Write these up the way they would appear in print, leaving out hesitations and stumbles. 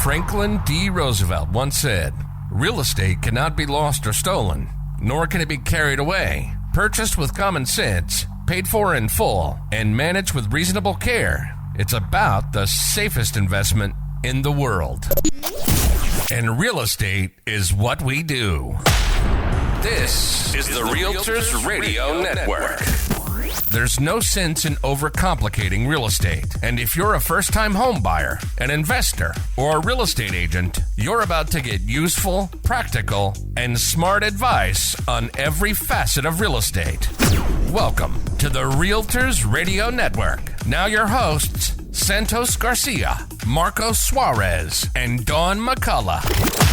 Franklin D. Roosevelt once said, "Real estate cannot be lost or stolen, nor can it be carried away. Purchased with common sense, paid for in full, and managed with reasonable care, it's about the safest investment in the world." And real estate is what we do. This is the Realtors Radio Network. There's no sense in overcomplicating real estate. And if you're a first-time home buyer, an investor, or a real estate agent, you're about to get useful, practical, and smart advice on every facet of real estate. Welcome to the Realtors Radio Network. Now your hosts, Santos Garcia, Marco Suarez, and Dawn McCullough.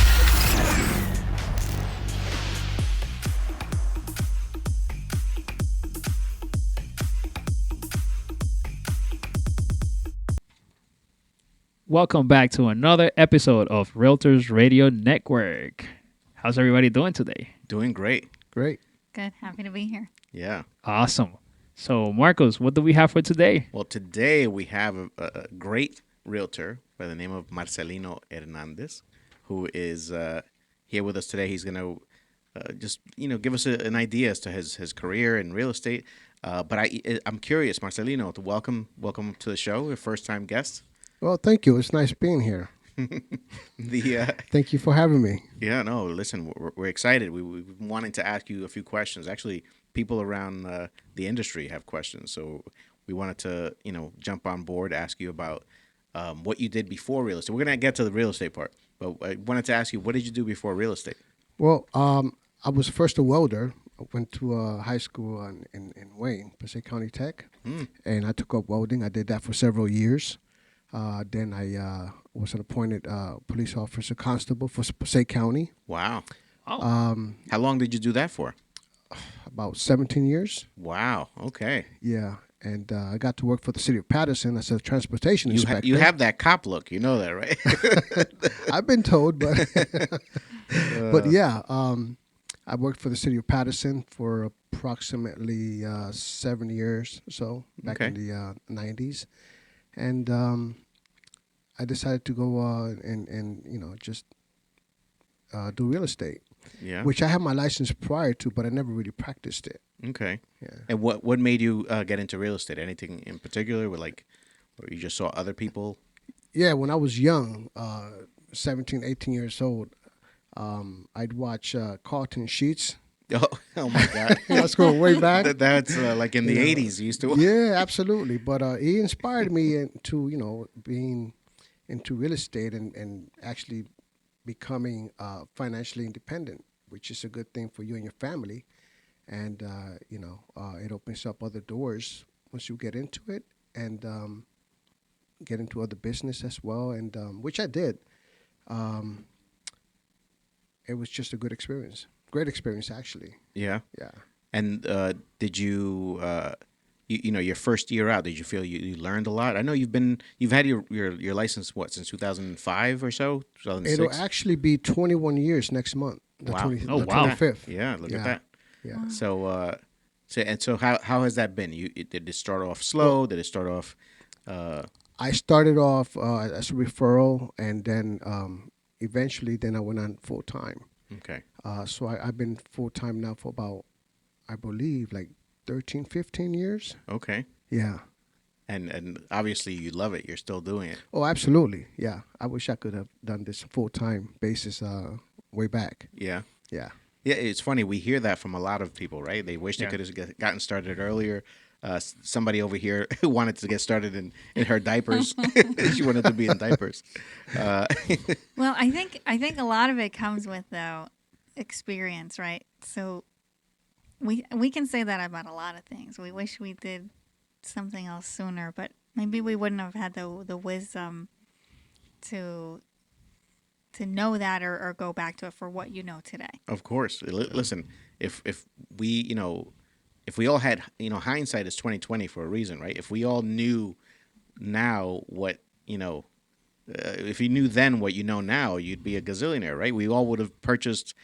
Welcome back to another episode of Realtors Radio Network. How's everybody doing today? Doing great. Great. Good. Happy to be here. Yeah. Awesome. So, Marcos, what do we have for today? Well, today we have a great realtor by the name of Marcelino Hernandez, who is here with us today. He's going to just, give us an idea as to his career in real estate. But I'm curious, Marcelino, welcome to the show, your first-time guest. Well, thank you. It's nice being here. Thank you for having me. Yeah, no, listen, we're excited. We've been wanting to ask you a few questions. Actually, people around the industry have questions. So we wanted to, jump on board, ask you about what you did before real estate. We're going to get to the real estate part. But I wanted to ask you, what did you do before real estate? Well, I was first a welder. I went to high school in Wayne, Passaic County Tech, and I took up welding. I did that for several years. Then I was an appointed police officer constable for Passaic County. Wow. How long did you do that for? About 17 years. Wow. Okay. Yeah. And I got to work for the city of Patterson as a transportation inspector. You have that cop look. You know that, right? I've been told, but but yeah. I worked for the city of Patterson for approximately 7 years or so, back in the 90s. And I decided to go and just do real estate. Yeah. Which I had my license prior to, but I never really practiced it. Okay. Yeah. And what made you get into real estate? Anything in particular, or you just saw other people? Yeah, when I was young, 17, 18 years old, I'd watch Carlton Sheets. Oh my God! That's going way back. That's like in the 80s. You used to. Yeah, absolutely. But he inspired me into being into real estate and actually becoming financially independent, which is a good thing for you and your family. And it opens up other doors once you get into it and get into other business as well. And which I did. It was just a good experience. Great experience, actually. Yeah. Yeah. And did you, your first year out, did you feel you learned a lot? I know you've had your license, since 2005 or so? 2006? It'll actually be 21 years next month. Wow. 25th. Yeah, look at that. Yeah. Wow. So how has that been? Did it start off slow? Did it start off? I started off as a referral, and then eventually I went on full time. Okay. So I've been full time now for about, I believe, 13, 15 years. Okay. Yeah. And obviously you love it. You're still doing it. Oh, absolutely. Yeah. I wish I could have done this full time basis way back. Yeah. Yeah. Yeah. It's funny. We hear that from a lot of people, right? They wish they could have gotten started earlier. Somebody over here wanted to get started in her diapers. She wanted to be in diapers. Well, I think a lot of it comes with experience, right? So we can say that about a lot of things. We wish we did something else sooner, but maybe we wouldn't have had the wisdom to know that or go back to it for what you know today. Of course. Listen, if we if we all had, hindsight is 20/20 for a reason, right? If we all knew now what, if you knew then what you know now, you'd be a gazillionaire, right? We all would have purchased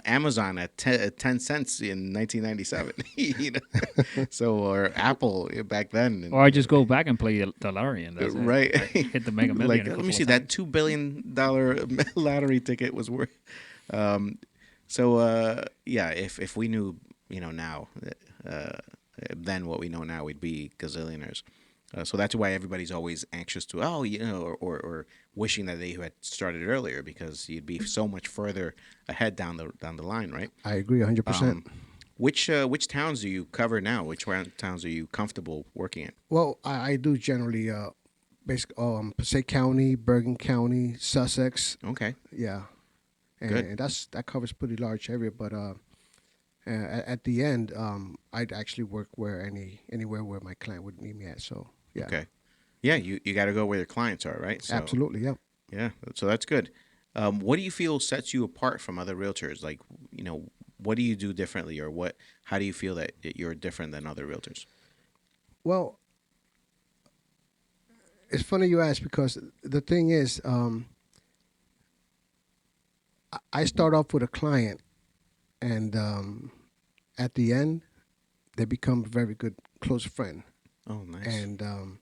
Amazon at 10 cents in 1997, you know? So, or Apple back then. Or I just go back and play the lottery, and that's right. it. Like, hit the Mega Million. Like, let me see, that $2 billion lottery ticket was worth. Yeah, if we knew, you know, now, then what we know now, we'd be gazillionaires. So that's why everybody's always anxious to, or wishing that they had started earlier, because you'd be so much further ahead down the line, right? I agree 100%. Which towns do you cover now? Which towns are you comfortable working in? Well, I do generally, basically, Passaic County, Bergen County, Sussex. Okay. Yeah. Good. And that covers pretty large area, but at the end, I'd actually work anywhere where my client would need me at. So yeah. Okay. Yeah, you got to go where your clients are, right? So, absolutely. Yeah. Yeah. So that's good. What do you feel sets you apart from other realtors? Like, you know, what do you do differently, or how do you feel that you're different than other realtors? Well, it's funny you ask, because the thing is, I start off with a client, and at the end, they become a very good close friend. Oh, nice. And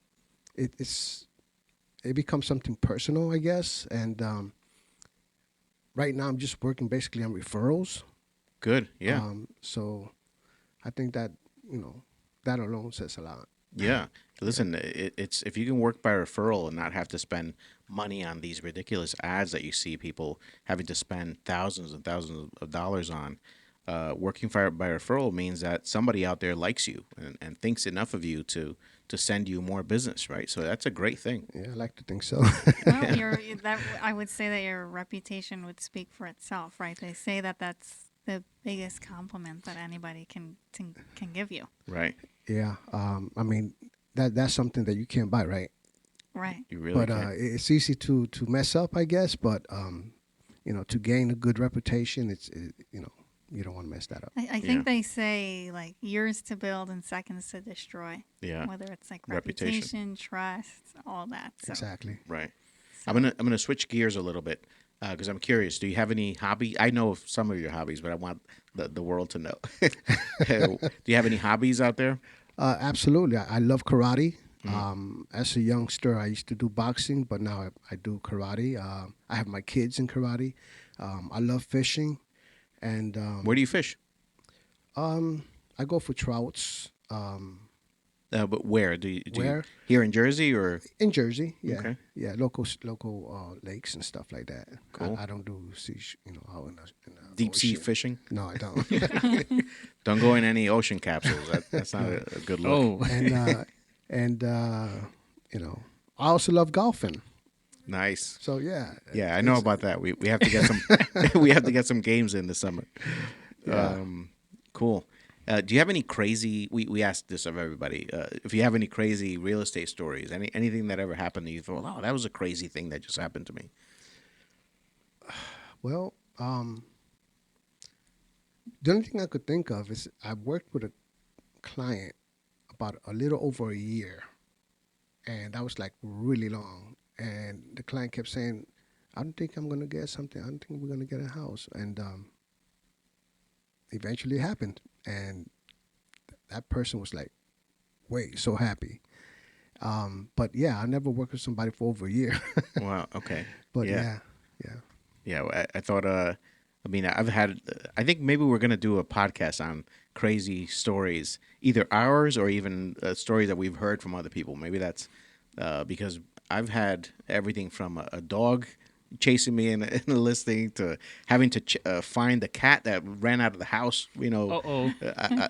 it becomes something personal, I guess. And right now, I'm just working basically on referrals. Good. Yeah. So I think that, you know, that alone says a lot. Yeah. Listen, it's if you can work by referral and not have to spend money on these ridiculous ads that you see people having to spend thousands and thousands of dollars on, working by referral means that somebody out there likes you and thinks enough of you to send you more business, right? So that's a great thing. Yeah, I like to think so. Well, I would say that your reputation would speak for itself, right? They say that that's the biggest compliment that anybody can give you. Right. Yeah. I mean, that's something that you can't buy, right? Right. You really But can. it's easy to mess up, I guess. But you know, to gain a good reputation, you know, you don't want to mess that up. I think they say like years to build and seconds to destroy. Yeah. Whether it's like reputation, trust, all that. So. Exactly. Right. I'm gonna switch gears a little bit because I'm curious. Do you have any hobby? I know of some of your hobbies, but I want the world to know. Do you have any hobbies out there? Absolutely. I love karate. As a youngster, I used to do boxing, but now I do karate. I have my kids in karate. I love fishing. And Where do you fish? I go for trouts. But where do you Where? Here in Jersey or In Jersey, yeah, Okay. yeah, local lakes and stuff like that. Cool. I don't do out in the deep sea ocean. fishing? No, I don't. Don't go in any ocean capsules. That's not a good look. Oh, and you know, I also love golfing. Nice. So yeah, Yeah, I know about that. We have to get some we have to get some games in this summer. Yeah. Cool. Do you have any crazy? We asked this of everybody. If you have any crazy real estate stories, anything that ever happened to you, thought, oh, that was a crazy thing that just happened to me. Well, the only thing I could think of is I worked with a client about a little over a year, and that was like really long. And the client kept saying, "I don't think I'm gonna get something. I don't think we're gonna get a house." And eventually it happened, and that person was like, "Wait, so happy." But yeah, I never worked with somebody for over a year. Wow. Okay. But Yeah. yeah. I thought. I mean, I think maybe we're gonna do a podcast on crazy stories, either ours or even stories that we've heard from other people. Maybe that's because I've had everything from a dog chasing me in a listing to having to find the cat that ran out of the house. You know,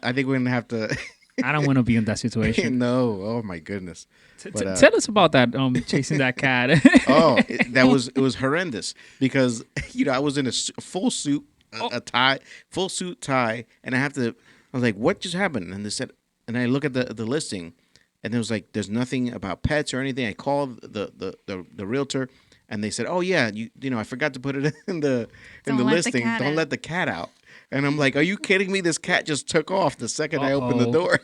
I think we're gonna have to. I don't want to be in that situation. No, oh my goodness. But, Tell us about that. Chasing that cat. it was horrendous because I was in a full suit, a tie, full suit tie, and I was like, what just happened? And they said, and I look at the listing, and it was like, there's nothing about pets or anything. I called the realtor, and they said, oh yeah, I forgot to put it in the listing. Don't let the cat out. And I'm like, are you kidding me? This cat just took off the second I opened the door.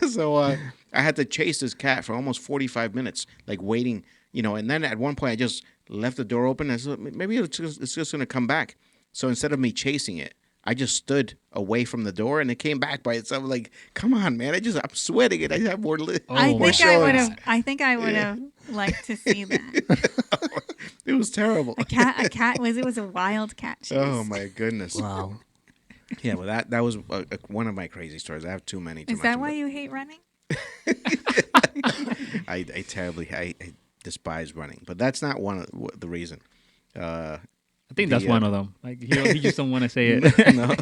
So I had to chase this cat for almost 45 minutes, like waiting And then at one point I just left the door open. I said, maybe it's just going to come back. So instead of me chasing it, I just stood away from the door, and it came back by itself. Like, come on, man! I'm sweating, and I have more. Oh, I think I would have liked to see that. It was terrible. A cat it was a wild cat chase. Oh my goodness! Wow. Yeah, well, that was one of my crazy stories. I have too many. Is that why you hate running? I terribly I despise running, but that's not one of the reason. I think that's one of them. Like he just don't want to say it. No.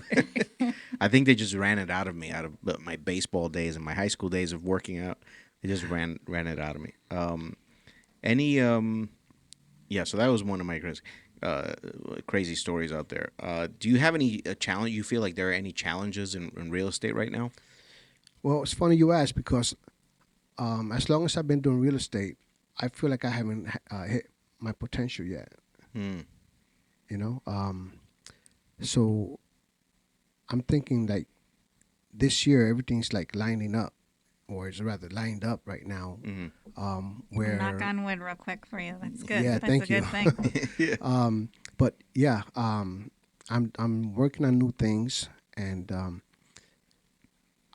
I think they just ran it out of me, out of my baseball days and my high school days of working out. They just ran it out of me. So that was one of my crazy stories out there. Do you have any challenge? You feel like there are any challenges in real estate right now? Well, it's funny you ask because as long as I've been doing real estate, I feel like I haven't hit my potential yet. So I'm thinking like this year everything's like lining up, or it's rather lined up right now. Where Knock on wood real quick for you. That's good. Yeah, That's thank a good you. thing. But yeah, I'm working on new things, and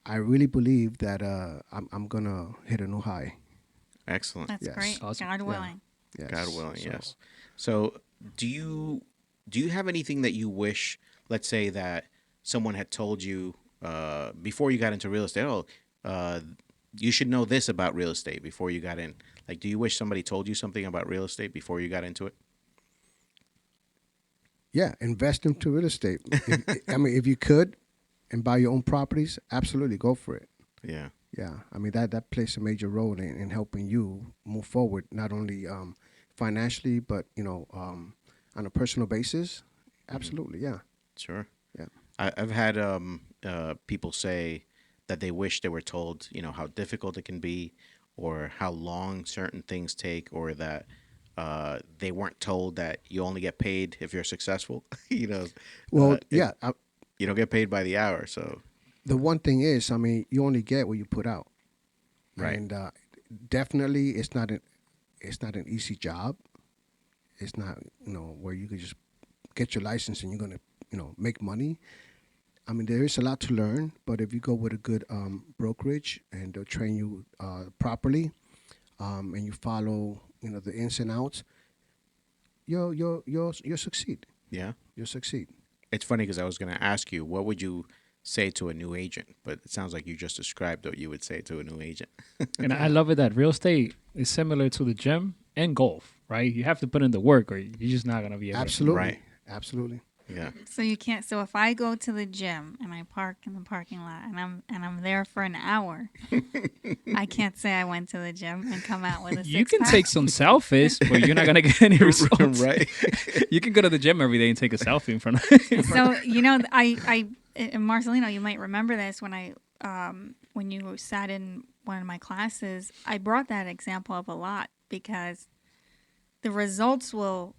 I really believe that I'm gonna hit a new high. Excellent. That's Yes. great. Awesome. God willing. Yes. God willing, So- yes. So, do you have anything that you wish, let's say that someone had told you before you got into real estate? You should know this about real estate before you got in. Like, do you wish somebody told you something about real estate before you got into it? Yeah, invest into real estate. If you could, and buy your own properties, absolutely go for it. Yeah. Yeah, I mean that plays a major role in helping you move forward, not only financially, but on a personal basis. Absolutely, yeah. Sure. Yeah. I've had people say that they wish they were told, how difficult it can be, or how long certain things take, or that they weren't told that you only get paid if you're successful. Well, you don't get paid by the hour, so. The one thing is, you only get what you put out, Right. and definitely it's not an easy job. It's not where you could just get your license and you're gonna make money. There is a lot to learn, but if you go with a good brokerage and they'll train you properly, and you follow the ins and outs, you'll succeed. Yeah. You'll succeed. It's funny because I was going to ask you, what would you say to a new agent? But it sounds like you just described what you would say to a new agent. And I love it that real estate is similar to the gym and golf, right? You have to put in the work or you're just not going to be able Absolutely. Right. Absolutely. Yeah. So you can't. So if I go to the gym and I park in the parking lot and I'm there for an hour, I can't say I went to the gym and come out with a You can six-pack. take some selfies, but you're not going to get any results. Right. You can go to the gym every day and take a selfie in front of So I Marcelino, you might remember this when you sat in one of my classes. I brought that example up a lot because the results will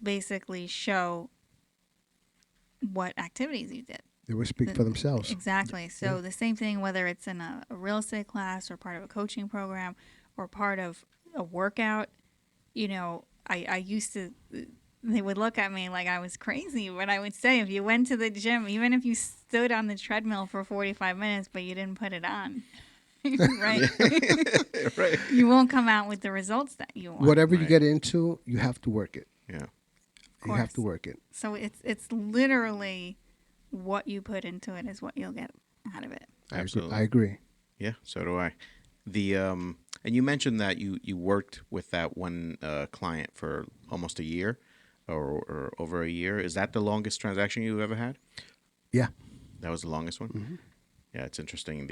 basically show what activities you did. They will speak for themselves. Exactly. So the same thing, whether it's in a real estate class or part of a coaching program or part of a workout, I used to, they would look at me like I was crazy, but I would say if you went to the gym, even if you stood on the treadmill for 45 minutes, but you didn't put it on, right? Right. You won't come out with the results that you want. Whatever you Right. get into, you have to work it. Yeah. You have to work it. So it's literally what you put into it is what you'll get out of it. Absolutely. I agree. Yeah, so do I. And you mentioned that you worked with that one client for almost a year or over a year. Is that the longest transaction you've ever had? Yeah. That was the longest one? Mm-hmm. Yeah, it's interesting.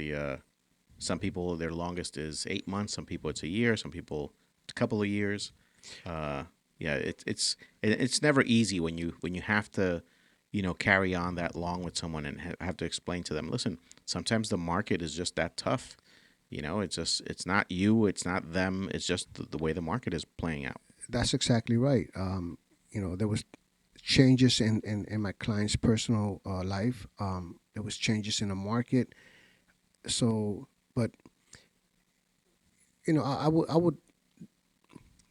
Some people, their longest is 8 months. Some people, it's a year. Some people, it's a couple of years. Yeah, it's never easy when you have to, carry on that long with someone and have to explain to them, listen, sometimes the market is just that tough. It's not you, it's not them. It's just the way the market is playing out. That's exactly right. There was changes in my client's personal life. There was changes in the market. So, but I would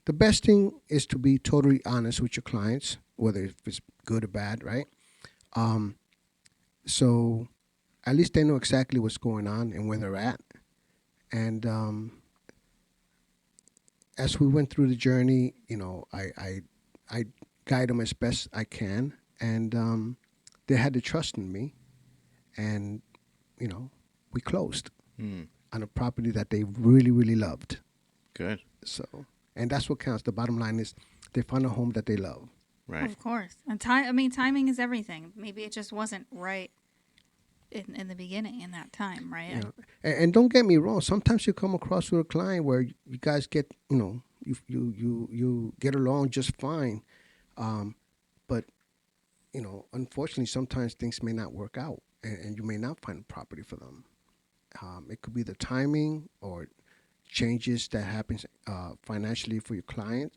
the best thing is to be totally honest with your clients, whether if it's good or bad, right? So at least they know exactly what's going on and where they're at. And as we went through the journey, I guide them as best I can, and they had the trust in me, and we closed on a property that they really, really loved. Good. So, and that's what counts. The bottom line is they found a home that they love. Right. Of course. And timing is everything. Maybe it just wasn't right in the beginning, in that time, right? Yeah. And don't get me wrong. Sometimes you come across with a client where you guys get, you get along just fine, but unfortunately, sometimes things may not work out, and you may not find a property for them. It could be the timing or changes that happens financially for your client.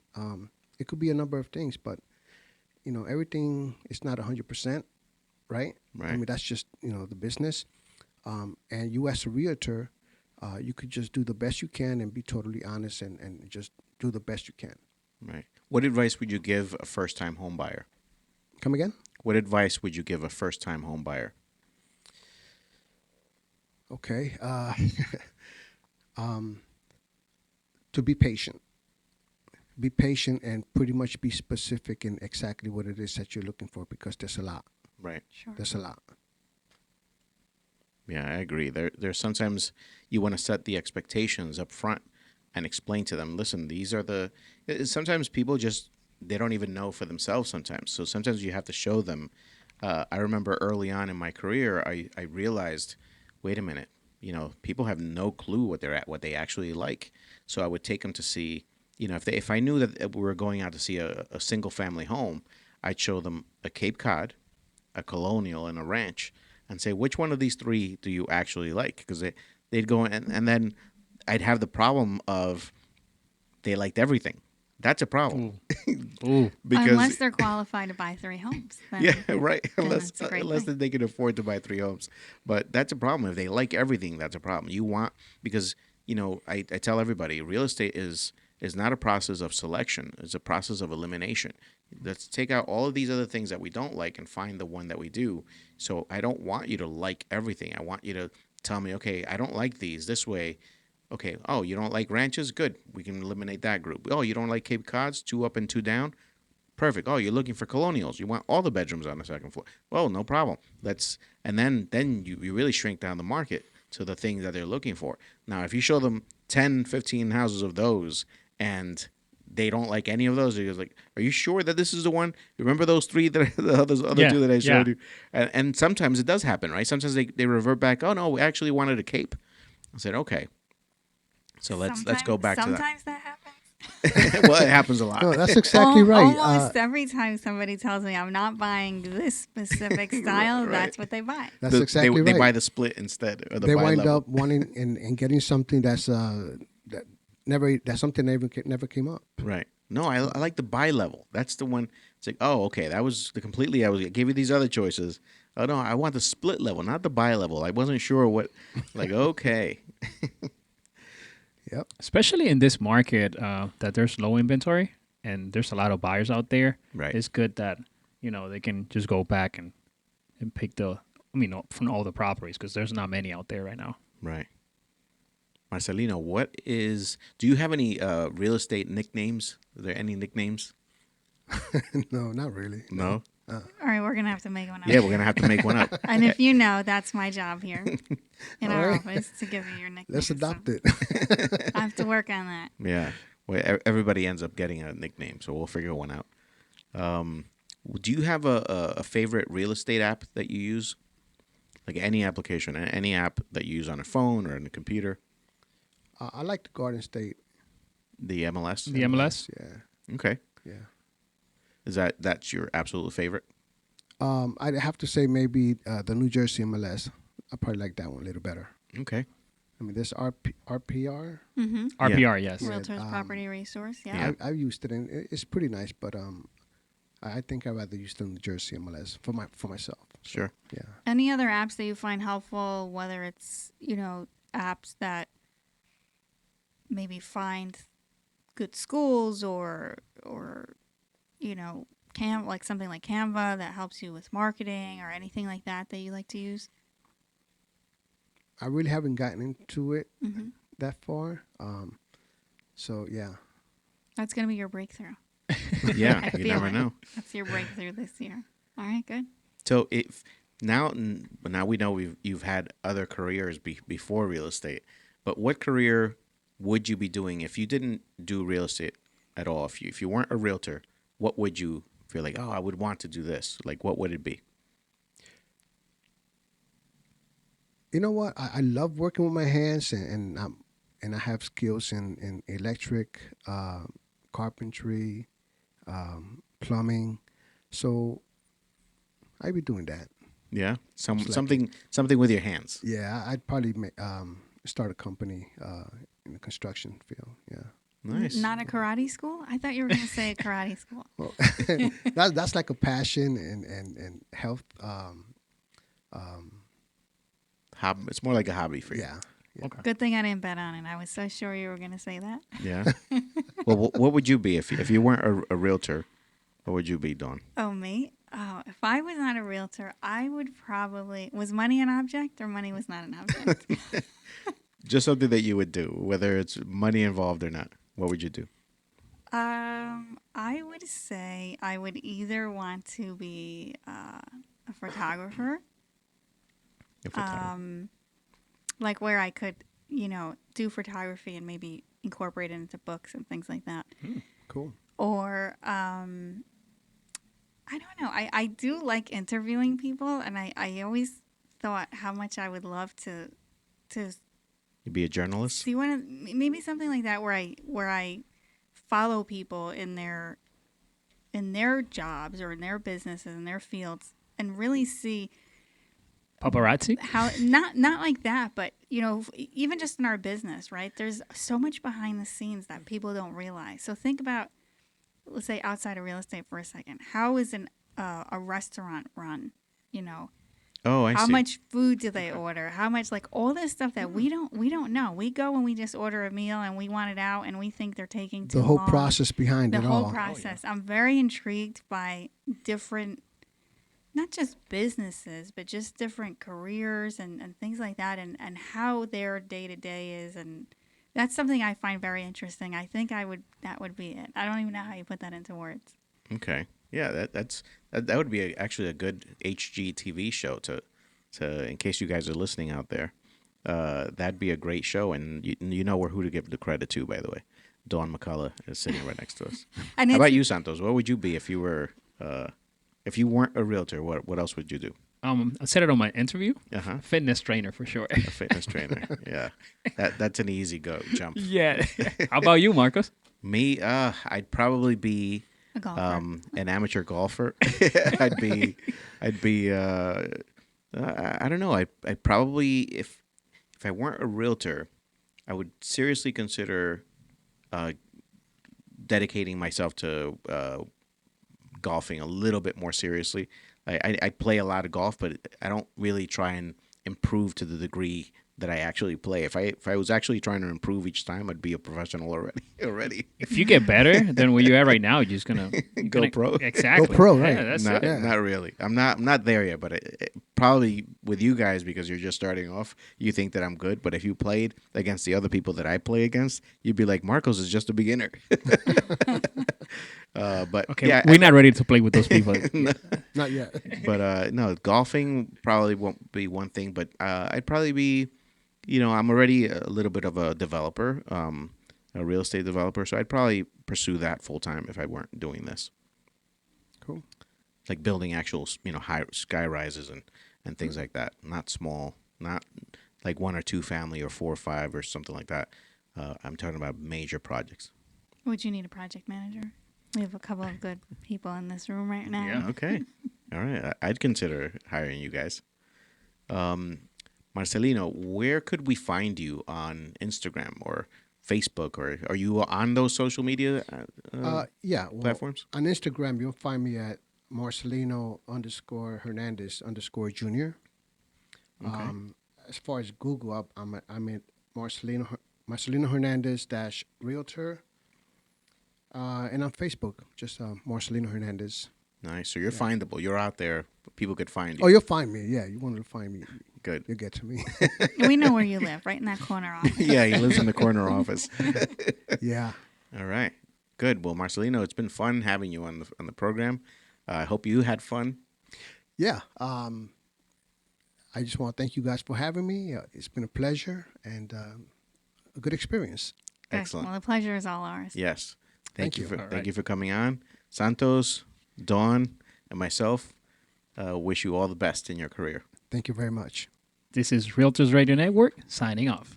It could be a number of things, but everything is not 100%, right? Right. I mean, that's just the business. And you as a realtor, you could just do the best you can and be totally honest and just do the best you can. Right. What advice would you give a first-time home buyer? Come again? What advice would you give a first-time home buyer? Okay. To be patient. Be patient and pretty much be specific in exactly what it is that you're looking for, because there's a lot. Right. Sure. There's a lot. Yeah, I agree. There's sometimes you want to set the expectations up front and explain to them, listen, these are sometimes people they don't even know for themselves sometimes. So sometimes you have to show them. I remember early on in my career, I realized, wait a minute, people have no clue what they actually like. So I would take them to see, if I knew that we were going out to see a single family home, I'd show them a Cape Cod, a colonial, and a ranch, and say, which one of these three do you actually like? Because they'd go and then I'd have the problem of they liked everything. That's a problem. Ooh. Because unless they're qualified to buy 3 homes. Then, yeah, right. then Unless it's a great thing. they can afford to buy 3 homes, but that's a problem. If they like everything, that's a problem. Because I tell everybody, real estate is not a process of selection. It's a process of elimination. Let's take out all of these other things that we don't like and find the one that we do. So I don't want you to like everything. I want you to tell me, okay, I don't like these this way. Okay, oh, you don't like ranches? Good. We can eliminate that group. Oh, you don't like Cape Cods? 2 up and 2 down? Perfect. Oh, you're looking for colonials. You want all the bedrooms on the second floor. Well, no problem. And then you really shrink down the market to the things that they're looking for. Now, if you show them 10, 15 houses of those and they don't like any of those, they're like, are you sure that this is the one? Remember those 3 the other 2 that I showed you? And sometimes it does happen, right? Sometimes they revert back, oh, no, we actually wanted a Cape. I said, okay. So let's go back to that. Sometimes that happens. Well, it happens a lot. No, that's exactly right. Almost every time somebody tells me I'm not buying this specific style, Right. that's what they buy. That's exactly right. They buy the split instead, or the they bi-level. wind up wanting and getting something that's something that never came up. Right. No, I like the bi-level. That's the one. It's like, oh, okay, that was I gave you these other choices. Oh no, I want the split level, not the bi-level. I wasn't sure what. Like, okay. Yep. Especially in this market that there's low inventory and there's a lot of buyers out there. Right. It's good that they can just go back and pick from all the properties, because there's not many out there right now. Right. Marcelino, do you have any real estate nicknames? Are there any nicknames? No, not really. No. All right, we're gonna have to make one up. Yeah, we're gonna have to make one up. And if you know, that's my job here in our right. office to give you your nickname. Let's adopt it. I have to work on that. Yeah. Well, everybody ends up getting a nickname, so we'll figure one out. Do you have a favorite real estate app that you use? Like any application, any app that you use on a phone or on a computer? I like the Garden State. The MLS? The MLS? Yeah. Okay. Yeah. That's your absolute favorite? I'd have to say maybe the New Jersey MLS. I probably like that one a little better. Okay. I mean, there's RPR. Mm-hmm. RPR, yes. Realtors Property Resource. Yeah. Yeah. I've used it, and it's pretty nice. But I think I'd rather use the New Jersey MLS for myself. Sure. Yeah. Any other apps that you find helpful, whether it's apps that maybe find good schools or you know, like something like Canva that helps you with marketing or anything like that you like to use? I really haven't gotten into it Mm-hmm. that far. So yeah. That's going to be your breakthrough. Yeah, I you feel never it. know. That's your breakthrough this year. All right, good. So if now we know you've had other careers before real estate, but what career would you be doing if you didn't do real estate at all? If you weren't a realtor, what would you feel like? Oh, I would want to do this. Like, what would it be? You know what? I love working with my hands, and I have skills in electric, carpentry, plumbing. So I'd be doing that. Yeah, Most something with your hands. Yeah, I'd probably start a company in the construction field. Yeah. Nice. Not a karate school? I thought you were going to say a karate school. Well, that's like a passion and health. It's more like a hobby for you. Yeah. Okay. Good thing I didn't bet on it. I was so sure you were going to say that. Yeah. Well, what would you be if you weren't a realtor? What would you be doing? Oh, me? Oh, if I was not a realtor, I would probably... Was money an object or money was not an object? Just something that you would do, whether it's money involved or not. What would you do? I would say I would either want to be a photographer, If it's like where I could, you know, do photography and maybe incorporate it into books and things like that. Cool. Or I don't know. I do like interviewing people, and I always thought how much I would love to you'd be a journalist. see maybe something like that where I follow people in their jobs or in their businesses in their fields and really see Paparazzi? how not like that, but you know, even just in our business, right? There's so much behind the scenes that people don't realize. So think about, let's say, outside of real estate for a second. How is a restaurant run? You know, Oh, I how see. much food do they order? How much, like all this stuff that we don't know. We go and we just order a meal and we want it out and we think they're taking too The whole long. process behind The it whole all. process. I'm very intrigued by different, not just businesses, but just different careers and things like that, and how their day to day is, and that's something I find very interesting. I think that would be it. I don't even know how you put that into words. Okay. Yeah, that would be actually a good HGTV show to in case you guys are listening out there. That'd be a great show, and you know who to give the credit to, by the way. Dawn McCullough is sitting right next to us. And How about you, Santos? What would you be if you were if you weren't a realtor? What else would you do? I said it on my interview. Uh-huh. Fitness trainer for sure. A fitness trainer. Yeah, that's an easy jump. Yeah. How about you, Marcos? Me, I'd probably be A golfer. an amateur golfer. I'd be I don't know. I probably if I weren't a realtor, I would seriously consider dedicating myself to golfing a little bit more seriously. I play a lot of golf, but I don't really try and improve to the degree that I actually play. If I was actually trying to improve each time, I'd be a professional already. If you get better than where you're at right now, you're just gonna Go pro. Exactly. Go pro, right. Yeah, that's not, it. Yeah. not really. I'm not there yet, but probably with you guys, because you're just starting off, you think that I'm good. But if you played against the other people that I play against, you'd be like, Marcos is just a beginner. But Okay, yeah, we're not ready to play with those people. Not yet. but no, golfing probably won't be one thing. But I'd probably be, I'm already a little bit of a developer, a real estate developer. So I'd probably pursue that full time if I weren't doing this. Cool. Like building actual, high sky rises and things like that. Not small, not like 1 or 2 family or 4 or 5 or something like that. I'm talking about major projects. Would you need a project manager? We have a couple of good people in this room right now. Yeah. Okay. All right. I'd consider hiring you guys. Marcelino, where could we find you on Instagram or Facebook, or are you on those social media Yeah. Well, platforms? on Instagram, you'll find me at Marcelino_Hernandez_ Jr. Okay. As far as Google, I'm at Marcelino Hernandez _ Realtor. And on Facebook, just Marcelino Hernandez. Nice. So you're findable. You're out there. People could find you. Oh, you'll find me. Yeah, you want to find me. Good. You'll get to me. We know where you live, right in that corner office. Yeah, he lives in the corner office. Yeah. All right. Good. Well, Marcelino, it's been fun having you on the program. I hope you had fun. Yeah. I just want to thank you guys for having me. It's been a pleasure and a good experience. Good. Excellent. Well, the pleasure is all ours. Yes. Thank you. Thank you for coming on. Santos, Dawn, and myself wish you all the best in your career. Thank you very much. This is Realtors Radio Network signing off.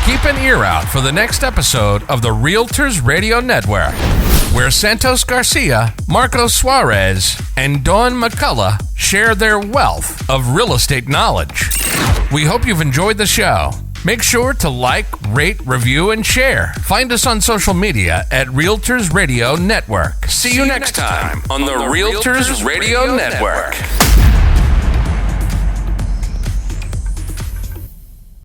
Keep an ear out for the next episode of the Realtors Radio Network, where Santos Garcia, Marcos Suarez, and Dawn McCullough share their wealth of real estate knowledge. We hope you've enjoyed the show. Make sure to like, rate, review, and share. Find us on social media at Realtors Radio Network. See you next time on the Realtors Radio Network.